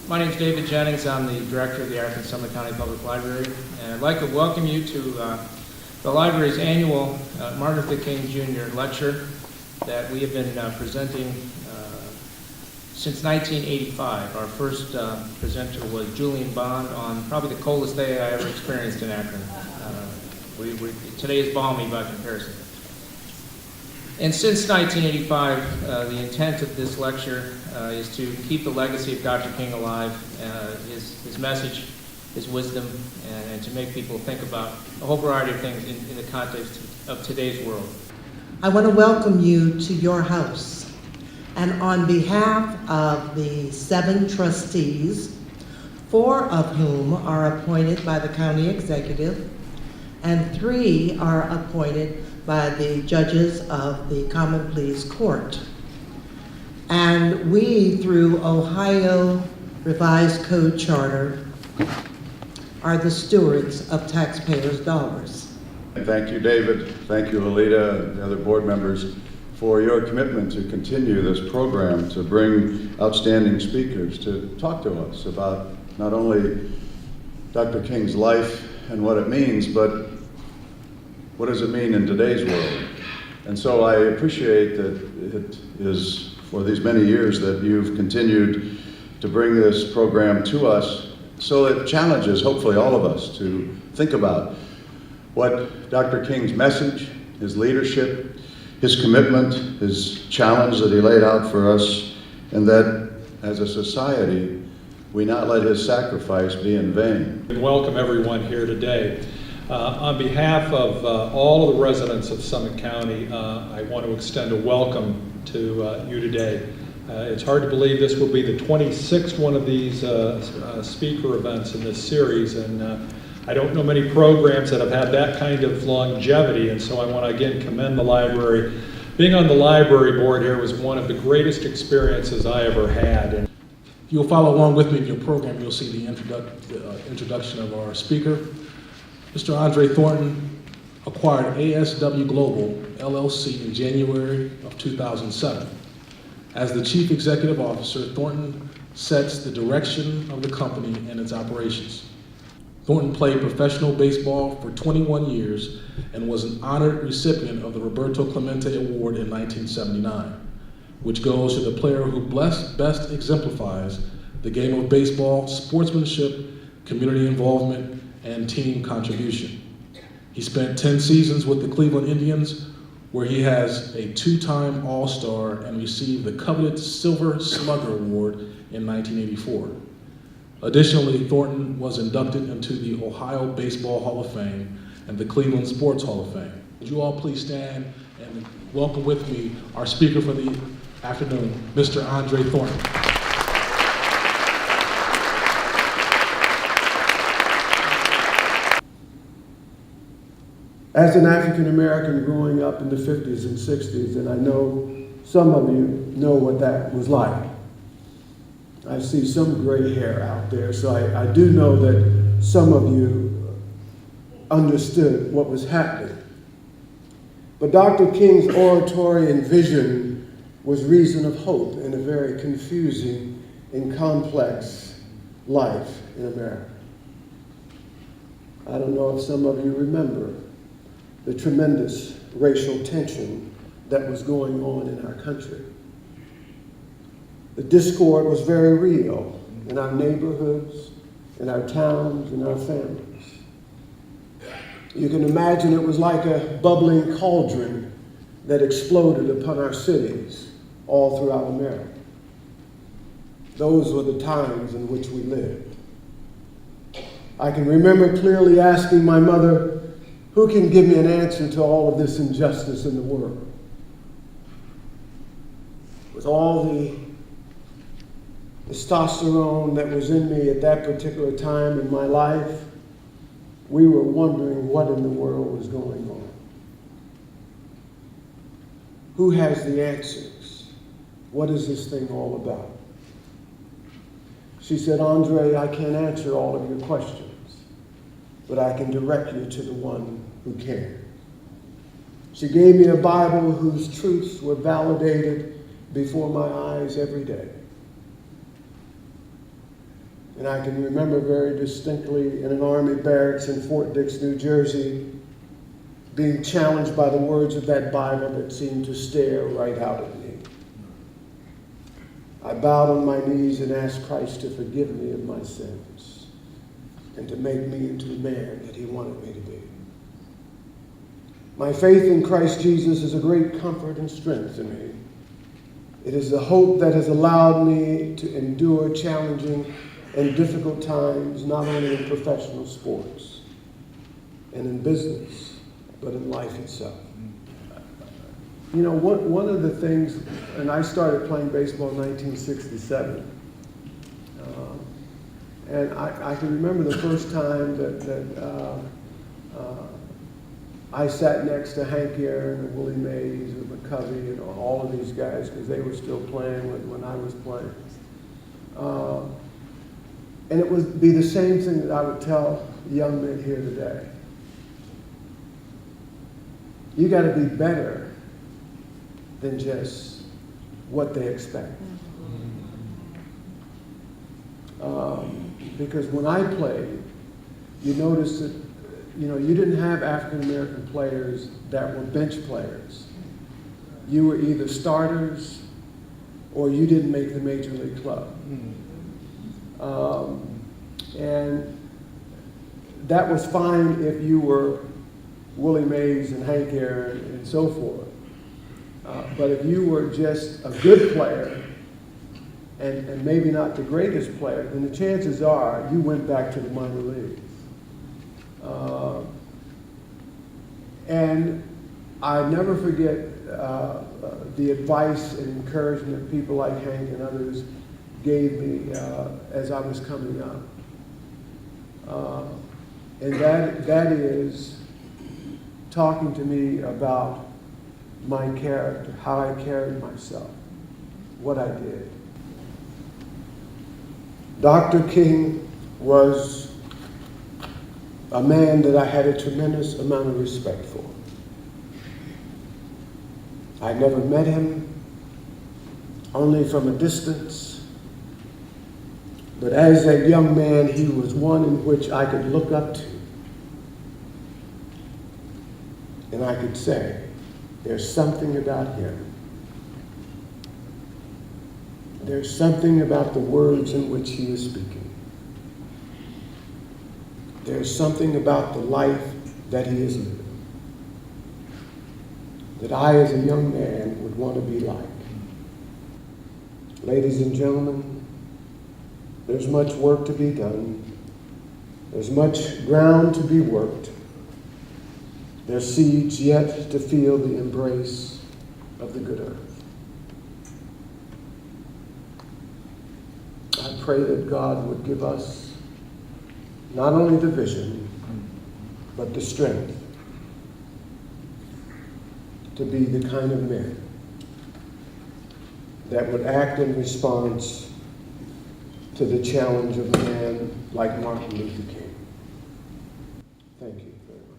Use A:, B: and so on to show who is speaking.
A: My name is David Jennings. I'm the director of the Akron-Summit County Public Library, and I'd like to welcome you to the library's annual Martin Luther King Jr. lecture that we have been presenting since 1985. Our first presenter was Julian Bond on probably the coldest day I ever experienced in Akron. Today is balmy by comparison. And since 1985, the intent of this lecture is to keep the legacy of Dr. King alive, his message, his wisdom, and to make people think about a whole variety of things in the context of today's world.
B: I want to welcome you to your house. And on behalf of the 7 trustees, 4 of whom are appointed by the county executive, and 3 are appointed by the judges of the Common Pleas Court. And we, through Ohio Revised Code Charter, are the stewards of taxpayers' dollars.
C: Thank you, David. Thank you, Alita, and the other board members, for your commitment to continue this program, to bring outstanding speakers to talk to us about not only Dr. King's life and what it means, but what does it mean in today's world? And so I appreciate that it is for these many years that you've continued to bring this program to us, so it challenges, hopefully, all of us to think about what Dr. King's message, his leadership, his commitment, his challenge that he laid out for us, and that as a society, we not let his sacrifice be in vain.
D: And welcome everyone here today. On behalf of all of the residents of Summit County, I want to extend a welcome to you today. It's hard to believe this will be the 26th one of these speaker events in this series, and I don't know many programs that have had that kind of longevity, and so I want to again commend the library. Being on the library board here was one of the greatest experiences I ever had. And
E: if you'll follow along with me in your program, you'll see the introduction of our speaker. Mr. Andre Thornton acquired ASW Global, LLC in January of 2007. As the Chief Executive Officer, Thornton sets the direction of the company and its operations. Thornton played professional baseball for 21 years and was an honored recipient of the Roberto Clemente Award in 1979, which goes to the player who best exemplifies the game of baseball, sportsmanship, community involvement, and team contribution. He spent 10 seasons with the Cleveland Indians, where he has a 2-time All-Star and received the coveted Silver Slugger Award in 1984. Additionally, Thornton was inducted into the Ohio Baseball Hall of Fame and the Cleveland Sports Hall of Fame. Would you all please stand and welcome with me our speaker for the afternoon, Mr. Andre Thornton.
F: As an African American growing up in the 50s and 60s, and I know some of you know what that was like. I see some gray hair out there, so I do know that some of you understood what was happening. But Dr. King's oratory and vision was reason of hope in a very confusing and complex life in America. I don't know if some of you remember the tremendous racial tension that was going on in our country. The discord was very real in our neighborhoods, in our towns, in our families. You can imagine it was like a bubbling cauldron that exploded upon our cities all throughout America. Those were the times in which we lived. I can remember clearly asking my mother, who can give me an answer to all of this injustice in the world? With all the testosterone that was in me at that particular time in my life, we were wondering what in the world was going on. Who has the answers? What is this thing all about? She said, Andre, I can't answer all of your questions, but I can direct you to the one who can. She gave me a Bible whose truths were validated before my eyes every day. And I can remember very distinctly in an Army barracks in Fort Dix, New Jersey, being challenged by the words of that Bible that seemed to stare right out at me. I bowed on my knees and asked Christ to forgive me of my sins and to make me into the man that he wanted me to be. My faith in Christ Jesus is a great comfort and strength to me. It is the hope that has allowed me to endure challenging and difficult times, not only in professional sports and in business, but in life itself. You know, one of the things, and I started playing baseball in 1967, and I can remember the first time that I sat next to Hank Aaron and Willie Mays and McCovey and all of these guys, because they were still playing when I was playing. And it would be the same thing that I would tell young men here today. You got to be better than just what they expect. Because when I played, you noticed that, you know, you didn't have African American players that were bench players. You were either starters or you didn't make the major league club. And that was fine if you were Willie Mays and Hank Aaron and so forth. But if you were just a good player and maybe not the greatest player, then the chances are you went back to the minor leagues. And I never forget the advice and encouragement people like Hank and others gave me as I was coming up. And that is talking to me about my character, how I carried myself, what I did. Dr. King was a man that I had a tremendous amount of respect for. I never met him, only from a distance. But as a young man, he was one in which I could look up to. And I could say, there's something about him. There's something about the words in which he is speaking. There's something about the life that he is living that I, as a young man, would want to be like. Ladies and gentlemen, there's much work to be done. There's much ground to be worked. There's seeds yet to feel the embrace of the good earth. I pray that God would give us not only the vision, but the strength to be the kind of men that would act in response to the challenge of a man like Martin Luther King. Thank you very much.